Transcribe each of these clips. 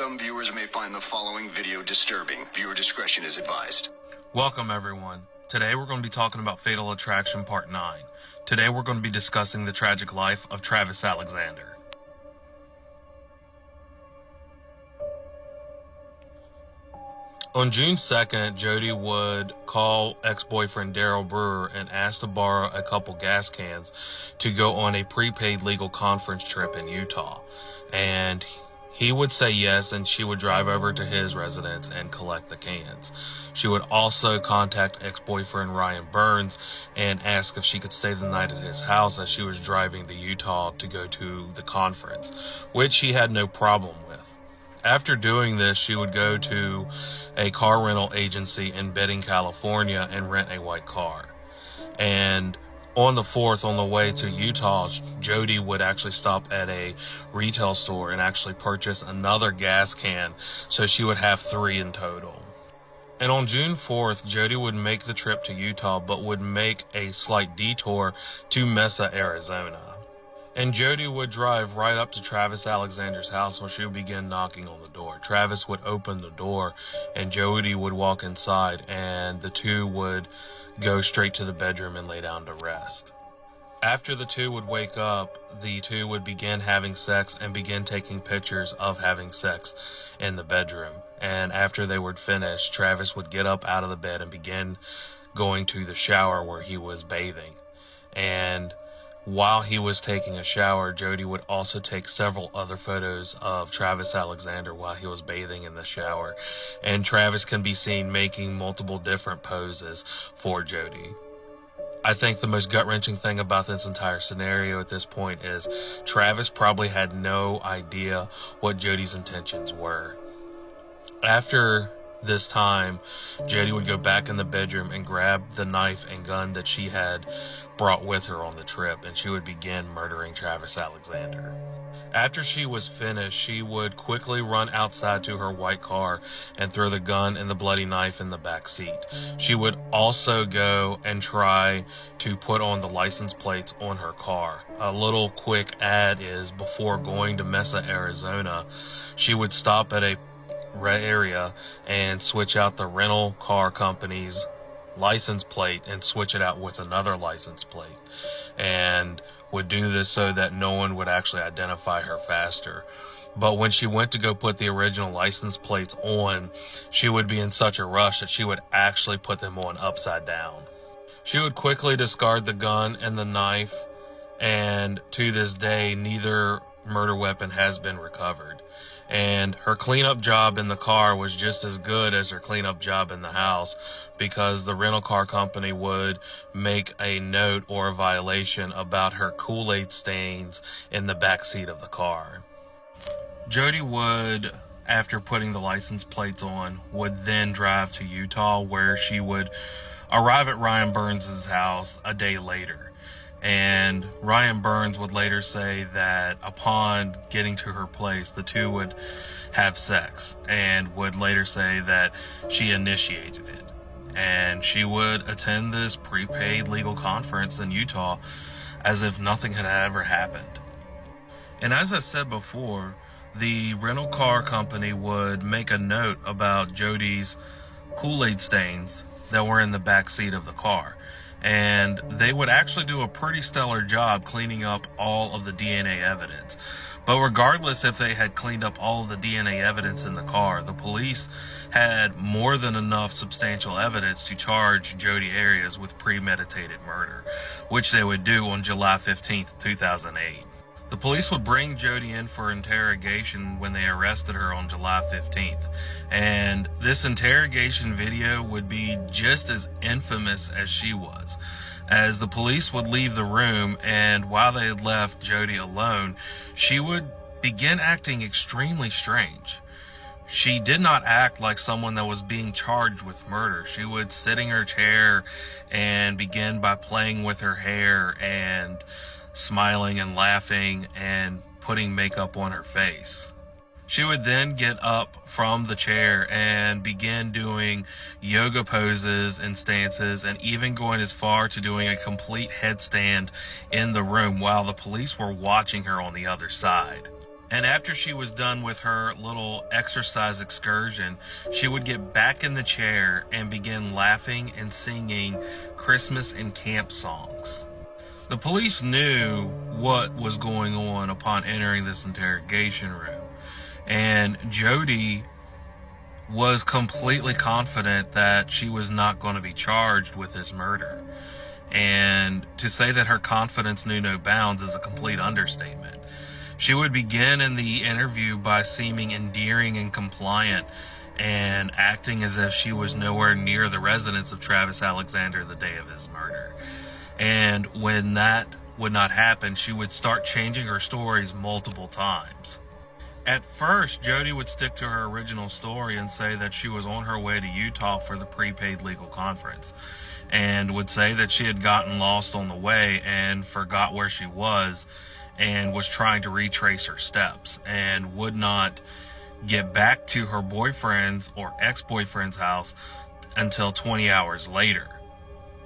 Some viewers may find the following video disturbing. Viewer discretion is advised. Welcome everyone. Today we're going to be talking about Fatal Attraction Part 9. Today we're going to be discussing the tragic life of Travis Alexander. On June 2nd, Jody would call ex-boyfriend Daryl Brewer and ask to borrow a couple gas cans to go on a prepaid legal conference trip in Utah. And he would say yes, and she would drive over to his residence and collect the cans. She would also contact ex-boyfriend Ryan Burns and ask if she could stay the night at his house as she was driving to Utah to go to the conference, which he had no problem with. After doing this, she would go to a car rental agency in Bedding, California, and rent a white car. And on the 4th, on the way to Utah, Jody would actually stop at a retail store and actually purchase another gas can, so she would have 3 in total. And on June 4th, Jody would make the trip to Utah, but would make a slight detour to Mesa, Arizona. And Jody would drive right up to Travis Alexander's house where she would begin knocking on the door. Travis would open the door and Jody would walk inside, and the two would go straight to the bedroom and lay down to rest. After the two would wake up, the two would begin having sex and begin taking pictures of having sex in the bedroom. And after they would finish, Travis would get up out of the bed and begin going to the shower where he was bathing. And while he was taking a shower, Jody would also take several other photos of Travis Alexander while he was bathing in the shower. And Travis can be seen making multiple different poses for Jody. I think the most gut-wrenching thing about this entire scenario at this point is Travis probably had no idea what Jody's intentions were. After this time, Jody would go back in the bedroom and grab the knife and gun that she had brought with her on the trip, and she would begin murdering Travis Alexander. After she was finished, she would quickly run outside to her white car and throw the gun and the bloody knife in the back seat. She would also go and try to put on the license plates on her car. A little quick ad is before going to Mesa, Arizona, she would stop at a area and switch out the rental car company's license plate and switch it out with another license plate, and would do this so that no one would actually identify her faster. But when she went to go put the original license plates on, she would be in such a rush that she would actually put them on upside down. She would quickly discard the gun and the knife, and to this day neither murder weapon has been recovered. And her cleanup job in the car was just as good as her cleanup job in the house, because the rental car company would make a note or a violation about her Kool-Aid stains in the back seat of the car. Jody would, after putting the license plates on, would then drive to Utah, where she would arrive at Ryan Burns' house a day later. And Ryan Burns would later say that upon getting to her place, the two would have sex, and would later say that she initiated it. And she would attend this prepaid legal conference in Utah as if nothing had ever happened. And as I said before, the rental car company would make a note about Jody's Kool-Aid stains that were in the back seat of the car. And they would actually do a pretty stellar job cleaning up all of the DNA evidence. But regardless if they had cleaned up all of the DNA evidence in the car, the police had more than enough substantial evidence to charge Jodi Arias with premeditated murder, which they would do on July 15th, 2008. The police would bring Jody in for interrogation when they arrested her on July 15th. And this interrogation video would be just as infamous as she was, as the police would leave the room, and while they had left Jody alone, she would begin acting extremely strange. She did not act like someone that was being charged with murder. She would sit in her chair and begin by playing with her hair and smiling and laughing and putting makeup on her face. She would then get up from the chair and begin doing yoga poses and stances, and even going as far to doing a complete headstand in the room while the police were watching her on the other side. And after she was done with her little exercise excursion, she would get back in the chair and begin laughing and singing Christmas and camp songs. The police knew what was going on upon entering this interrogation room, and Jody was completely confident that she was not going to be charged with this murder. And to say that her confidence knew no bounds is a complete understatement. She would begin in the interview by seeming endearing and compliant and acting as if she was nowhere near the residence of Travis Alexander the day of his murder. And when that would not happen, she would start changing her stories multiple times. At first, Jody would stick to her original story and say that she was on her way to Utah for the prepaid legal conference, and would say that she had gotten lost on the way and forgot where she was and was trying to retrace her steps, and would not get back to her boyfriend's or ex-boyfriend's house until 20 hours later.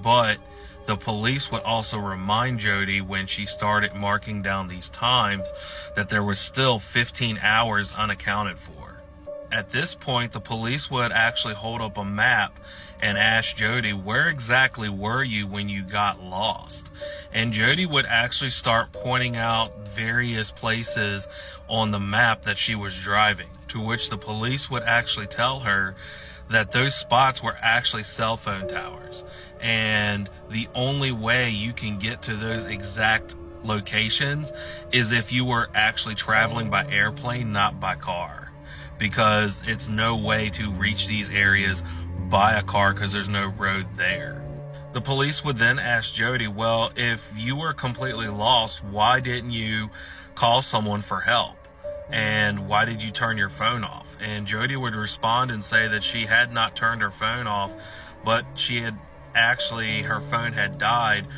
But the police would also remind Jody when she started marking down these times that there was still 15 hours unaccounted for. At this point, the police would actually hold up a map and ask Jody, where exactly were you when you got lost? And Jody would actually start pointing out various places on the map that she was driving, to which the police would actually tell her that those spots were actually cell phone towers. And the only way you can get to those exact locations is if you were actually traveling by airplane, not by car. Because it's no way to reach these areas by a car because there's no road there. The police would then ask Jody, well, if you were completely lost, why didn't you call someone for help? And why did you turn your phone off? And Jody would respond and say that she had not turned her phone off, but her phone had died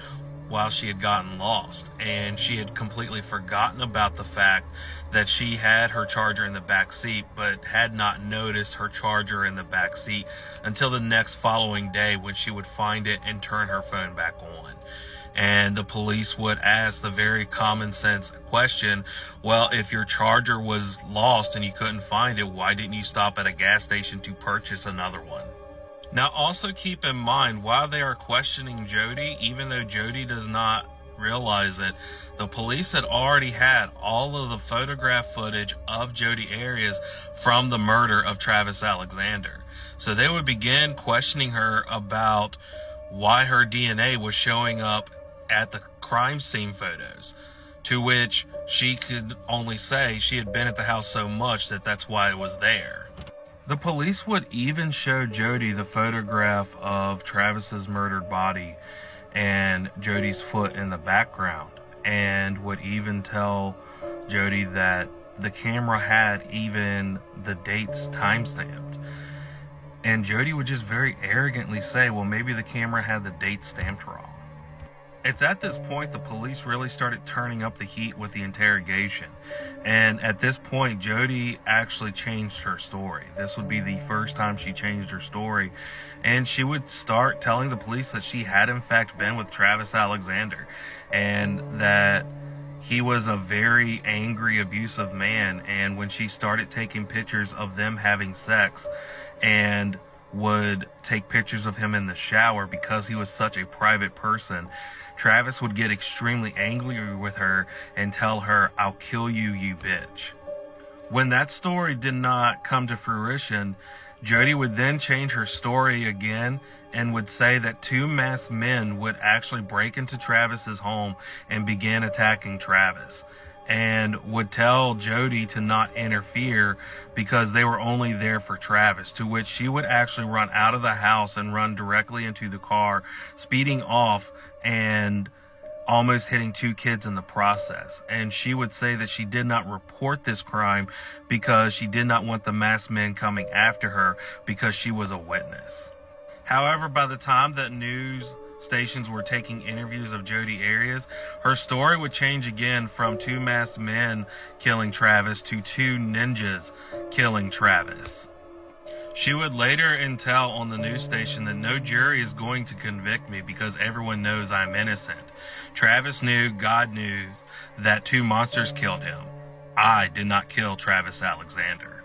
while she had gotten lost, and she had completely forgotten about the fact that she had her charger in the back seat, but had not noticed her charger in the back seat until the next following day when she would find it and turn her phone back on. And the police would ask the very common sense question, well, if your charger was lost and you couldn't find it, why didn't you stop at a gas station to purchase another one? Now, also keep in mind, while they are questioning Jody, even though Jody does not realize it, the police had already had all of the photograph footage of Jody Arias from the murder of Travis Alexander. So they would begin questioning her about why her DNA was showing up at the crime scene photos, to which she could only say she had been at the house so much that that's why it was there. The police would even show Jody the photograph of Travis's murdered body and Jody's foot in the background, and would even tell Jody that the camera had even the dates timestamped. And Jody would just very arrogantly say, well, maybe the camera had the date stamped wrong. It's at this point the police really started turning up the heat with the interrogation. And at this point, Jody actually changed her story. This would be the first time she changed her story. And she would start telling the police that she had in fact been with Travis Alexander, and that he was a very angry, abusive man. And when she started taking pictures of them having sex, and would take pictures of him in the shower because he was such a private person, Travis would get extremely angry with her and tell her, "I'll kill you, you bitch." When that story did not come to fruition, Jody would then change her story again and would say that two masked men would actually break into Travis's home and begin attacking Travis, and would tell Jody to not interfere because they were only there for Travis, to which she would actually run out of the house and run directly into the car, speeding off and almost hitting two kids in the process. And she would say that she did not report this crime because she did not want the masked men coming after her because she was a witness. However, by the time that news stations were taking interviews of Jody Arias, her story would change again from two masked men killing Travis to two ninjas killing Travis. She would later tell on the news station that no jury is going to convict me because everyone knows I'm innocent. Travis knew, God knew, that two monsters killed him. I did not kill Travis Alexander.